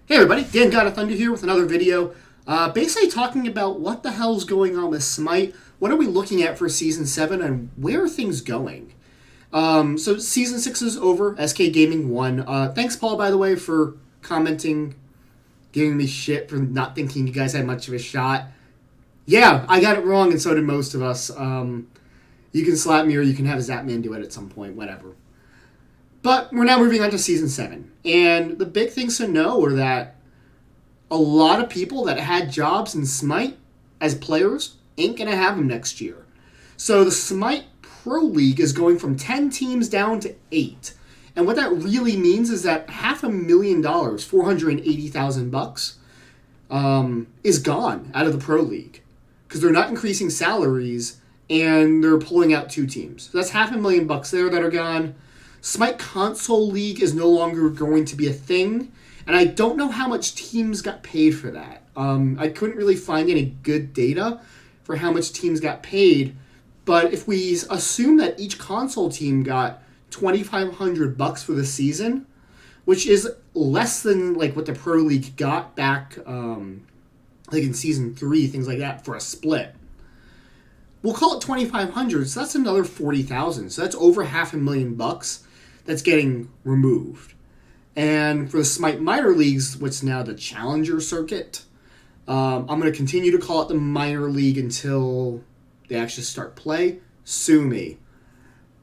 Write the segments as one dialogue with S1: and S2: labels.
S1: Hey everybody, Dan God of Thunder here with another video. Basically talking about what the hell's going on with Smite, what are we looking at for Season 7, and where are things going? So Season 6 is over, SK Gaming won. Thanks Paul, by the way, for commenting, giving me shit for not thinking you guys had much of a shot. Yeah, I got it wrong and so did most of us. You can slap me or you can have Zapman do it at some point, whatever. But we're now moving on to Season 7. And the big things to know are that a lot of people that had jobs in Smite as players ain't going to have them next year. So the Smite Pro League is going from 10 teams down to 8. And what that really means is that $500,000, $480,000, is gone out of the Pro League. Because they're not increasing salaries and they're pulling out 2 teams. So that's $500,000 there that are gone. Smite Console League is no longer going to be a thing, and I don't know how much teams got paid for that. I couldn't really find any good data for how much teams got paid, but if we assume that each console team got $2,500 for the season, which is less than like what the Pro League got back, like in Season 3, things like that, for a split. We'll call it $2,500, so that's another $40,000. So that's over $500,000 that's getting removed. And for the Smite minor leagues, what's now the Challenger circuit, I'm going to continue to call it the minor league until they actually start play. Sue me.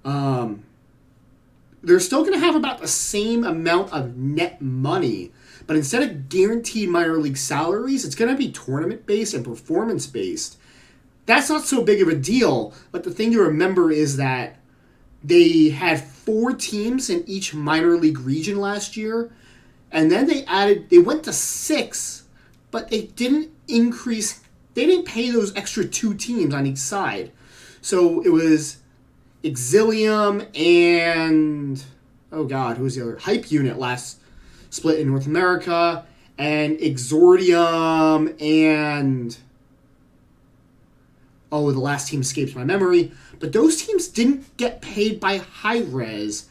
S1: They're still going to have about the same amount of net money, but instead of guaranteed minor league salaries, it's going to be tournament-based and performance-based. That's not so big of a deal, but the thing to remember is that they had 4 teams in each minor league region last year, and then they went to 6, but they didn't pay those extra 2 teams on each side. So it was Exilium and, who was the other? Hype Unit last split in North America, and Exordium and... the last team escapes my memory. But those teams didn't get paid by high res,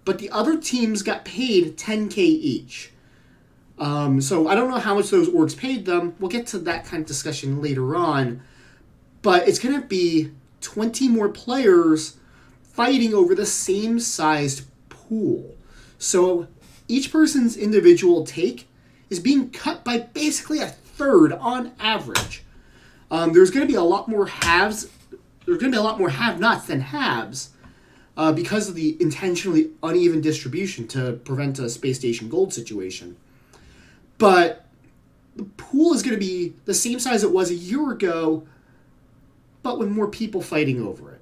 S1: but the other teams got paid $10K each. So I don't know how much those orgs paid them. We'll get to that kind of discussion later on. But it's going to be 20 more players fighting over the same sized pool. So each person's individual take is being cut by basically a third on average. There's going to be a lot more haves. There's going to be a lot more have-nots than haves because of the intentionally uneven distribution to prevent a Space Station Gold situation. But the pool is going to be the same size it was a year ago, but with more people fighting over it.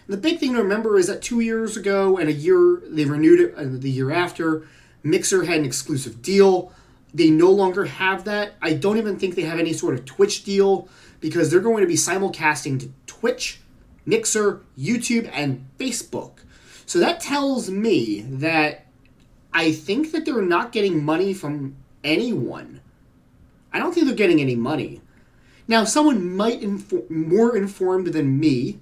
S1: And the big thing to remember is that 2 years ago and a year, they renewed it the year after, Mixer had an exclusive deal. They no longer have that. I don't even think they have any sort of Twitch deal because they're going to be simulcasting to Twitch, Mixer, YouTube, and Facebook. So that tells me that I think that they're not getting money from anyone. I don't think they're getting any money. Now, someone might more informed than me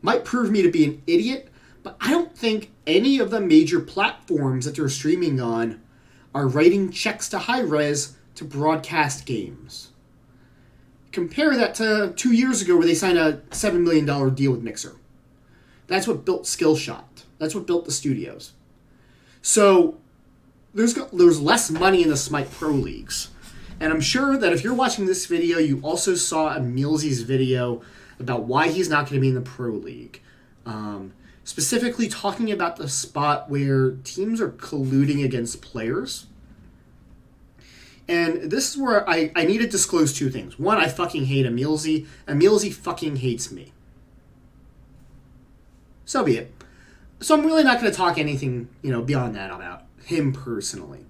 S1: might prove me to be an idiot, but I don't think any of the major platforms that they're streaming on are writing checks to high-res to broadcast games. Compare that to 2 years ago where they signed a $7 million deal with Mixer. That's what built Skillshot. That's what built the studios. So there's less money in the Smite Pro Leagues. And I'm sure that if you're watching this video, you also saw Emilzy's video about why he's not going to be in the Pro League. Specifically talking about the spot where teams are colluding against players. And this is where I need to disclose 2 things. One, I fucking hate Emilzy. Emilzy fucking hates me. So be it. So I'm really not going to talk anything, beyond that about him personally.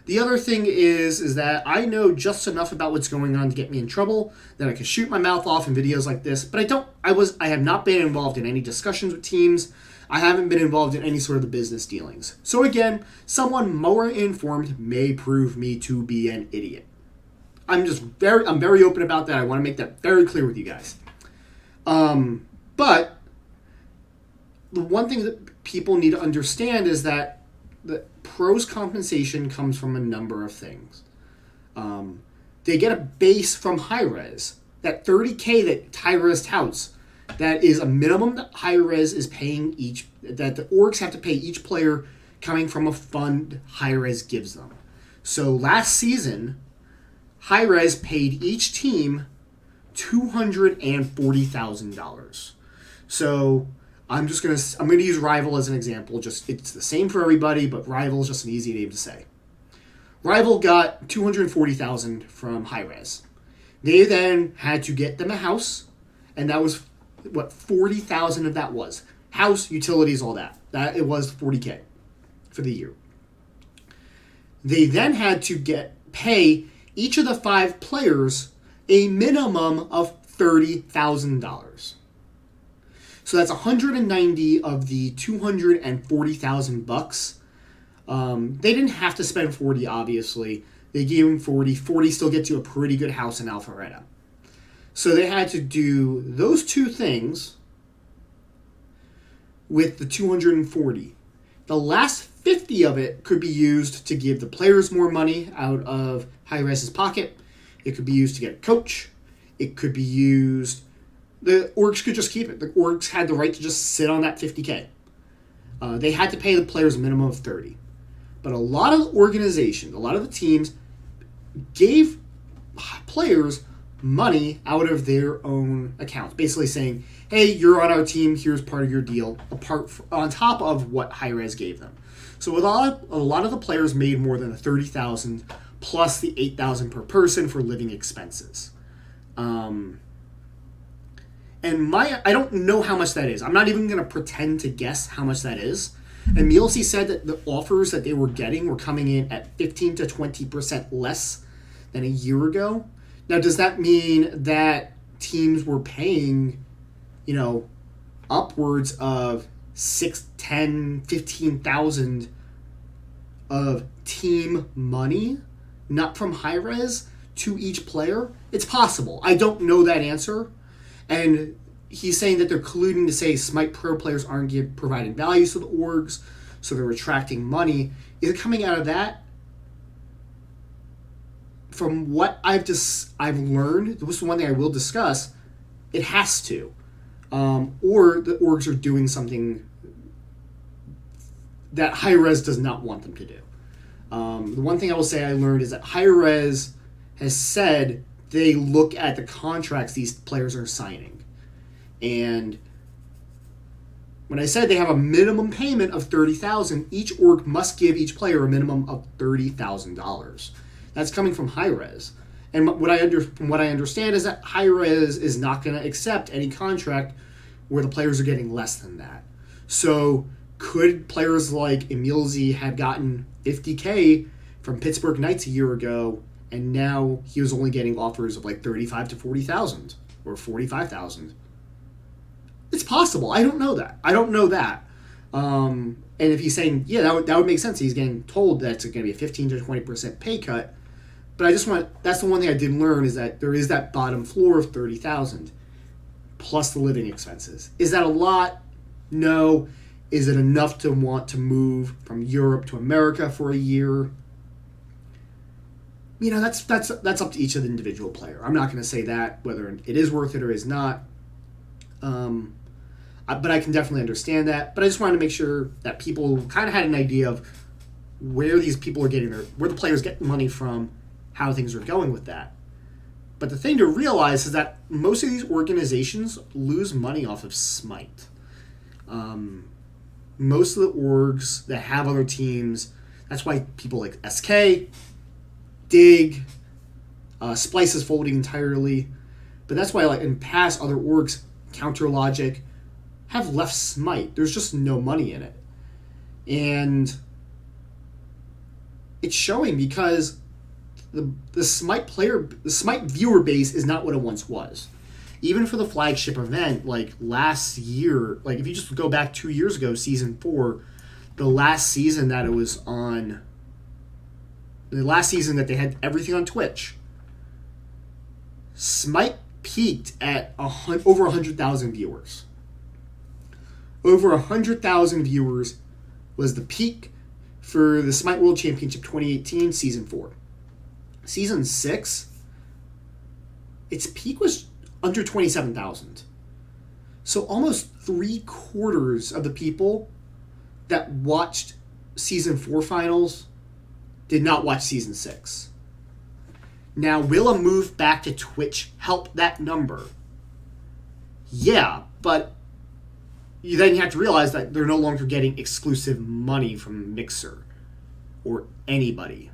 S1: The other thing is that I know just enough about what's going on to get me in trouble that I can shoot my mouth off in videos like this, but I have not been involved in any discussions with teams. I haven't been involved in any sort of the business dealings. So again, someone more informed may prove me to be an idiot. I'm very open about that. I want to make that very clear with you guys. But the one thing that people need to understand is that the pros' compensation comes from a number of things. They get a base from high-res. That 30K that high-res touts, that is a minimum that high-res is paying that the orgs have to pay each player coming from a fund high-res gives them. So last season, high-res paid each team $240,000. So I'm gonna use Rival as an example. It's the same for everybody, but Rival is just an easy name to say. Rival got $240,000 from high-res. They then had to get them a house, and that was what $40,000 of that was house, utilities, all that. That it was $40K for the year. They then had to pay each of the 5 players a minimum of $30,000. So that's 190 of the $240,000. They didn't have to spend 40, obviously. They gave him 40. 40 still gets you a pretty good house in Alpharetta. So they had to do those two things with the 240. The last 50 of it could be used to give the players more money out of high-res's pocket. It could be used to get a coach. It could be used... The orgs could just keep it. The orgs had the right to just sit on that 50K. They had to pay the players a minimum of 30. But a lot of organizations, a lot of the teams gave players money out of their own accounts, basically saying, hey, you're on our team, here's part of your deal, on top of what high-res gave them. So a lot of the players made more than $30,000 plus the $8,000 per person for living expenses. And I don't know how much that is. I'm not even going to pretend to guess how much that is. And Mielcy said that the offers that they were getting were coming in at 15 to 20% less than a year ago. Now, does that mean that teams were paying, upwards of 6, 10, 15,000 of team money, not from high-res, to each player? It's possible. I don't know that answer. And he's saying that they're colluding to say Smite Pro players aren't providing value to the orgs, so they're attracting money. Is it coming out of that? From what I've learned, this is one thing I will discuss, it has to. Or the orgs are doing something that high-res does not want them to do. The one thing I will say I learned is that high-res has said they look at the contracts these players are signing. And when I said they have a minimum payment of $30,000, each org must give each player a minimum of $30,000. That's coming from high-res. And from what I understand is that high-res is not going to accept any contract where the players are getting less than that. So could players like Emilzi have gotten $50K from Pittsburgh Knights a year ago, and now he was only getting offers of like $35,000 to $40,000 or $45,000? It's possible. I don't know that. And if he's saying, yeah, that would make sense. He's getting told that it's going to be a 15 to 20% pay cut. But that's the one thing I did learn, is that there is that bottom floor of $30,000 plus the living expenses. Is that a lot? No. Is it enough to want to move from Europe to America for a year? That's up to each of the individual player. I'm not going to say that, whether it is worth it or is not. But I can definitely understand that. But I just wanted to make sure that people kind of had an idea of where these people are getting where the players get money from, how things are going with that. But the thing to realize is that most of these organizations lose money off of Smite. Most of the orgs that have other teams, that's why people like SK, Dig, Splice is folding entirely. But that's why, like in past other orgs, Counter Logic, have left Smite. There's just no money in it. And it's showing because the Smite viewer base is not what it once was. Even for the flagship event, like last year, like if you just go back 2 years ago, season 4, the last season that it was on, the last season that they had everything on Twitch, Smite peaked at over 100,000 viewers. Over 100,000 viewers was the peak for the Smite World Championship 2018, Season 4. Season 6, its peak was under 27,000. So almost 3/4 of the people that watched Season 4 finals did not watch Season 6. Now, will a move back to Twitch help that number? Yeah, but then you have to realize that they're no longer getting exclusive money from Mixer or anybody.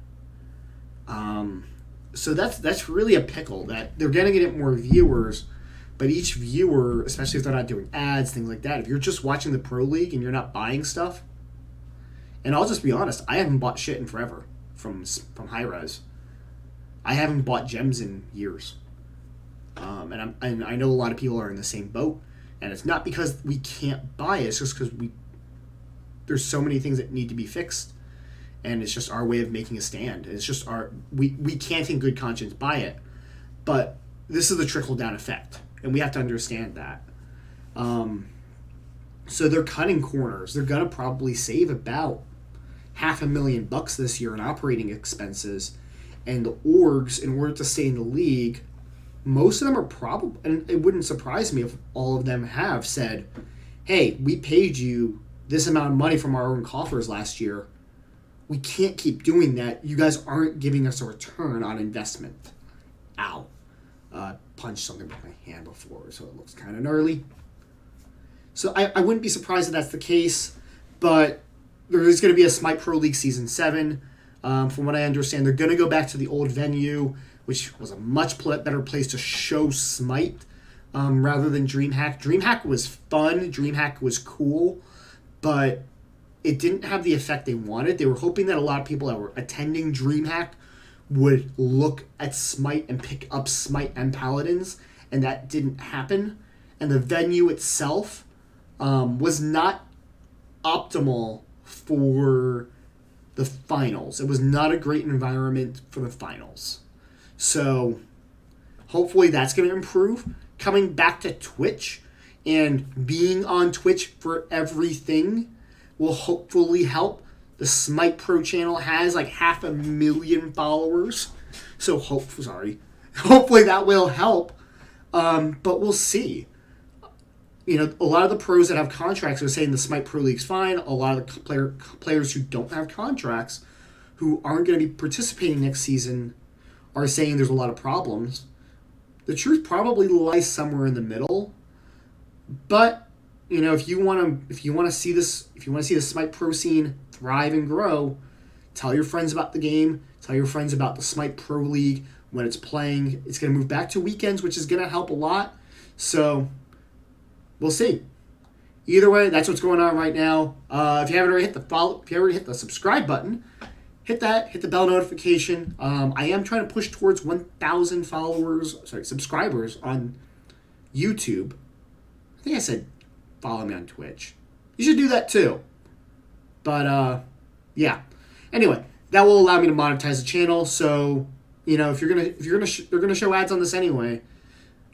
S1: So that's really a pickle, that they're going to get more viewers, but each viewer, especially if they're not doing ads, things like that, if you're just watching the Pro League and you're not buying stuff, and I'll just be honest, I haven't bought shit in forever from Hi-Rez. I haven't bought gems in years. And I know a lot of people are in the same boat, and it's not because we can't buy it, it's just because there's so many things that need to be fixed, and it's just our way of making a stand. It's just we can't in good conscience buy it, but this is the trickle-down effect, and we have to understand that. So they're cutting corners. They're going to probably save about $500,000 this year in operating expenses, and the orgs, in order to stay in the league, most of them are probably, and it wouldn't surprise me if all of them have said, hey, we paid you this amount of money from our own coffers last year. We can't keep doing that. You guys aren't giving us a return on investment. Ow. Punched something with my hand before, so it looks kind of gnarly. So I wouldn't be surprised if that's the case, but there is going to be a Smite Pro League Season 7. From what I understand, they're going to go back to the old venue, which was a much better place to show Smite rather than DreamHack. DreamHack was fun. DreamHack was cool, but it didn't have the effect they wanted. They were hoping that a lot of people that were attending DreamHack would look at Smite and pick up Smite and Paladins, and that didn't happen. And the venue itself was not optimal for the finals. It was not a great environment for the finals. So hopefully that's going to improve. Coming back to Twitch and being on Twitch for everything will hopefully help. The Smite Pro channel has like 500,000 followers. So hopefully that will help. But we'll see. You know, a lot of the pros that have contracts are saying the Smite Pro League's fine. A lot of the players who don't have contracts, who aren't going to be participating next season, are saying there's a lot of problems. The truth probably lies somewhere in the middle. But you know, if you want to see the Smite Pro scene thrive and grow, tell your friends about the game. Tell your friends about the Smite Pro League when it's playing. It's going to move back to weekends, which is going to help a lot. So we'll see. Either way, that's what's going on right now. If you haven't already hit the subscribe button, hit that. Hit the bell notification. I am trying to push towards 1,000 subscribers on YouTube. I think I said follow me on Twitch. You should do that too. But yeah. Anyway, that will allow me to monetize the channel. So you know, if they're gonna show ads on this anyway.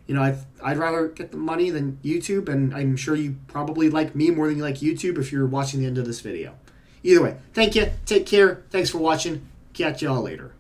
S1: You know, I'd rather get the money than YouTube, and I'm sure you probably like me more than you like YouTube if you're watching the end of this video. Either way, thank you. Take care. Thanks for watching. Catch y'all later.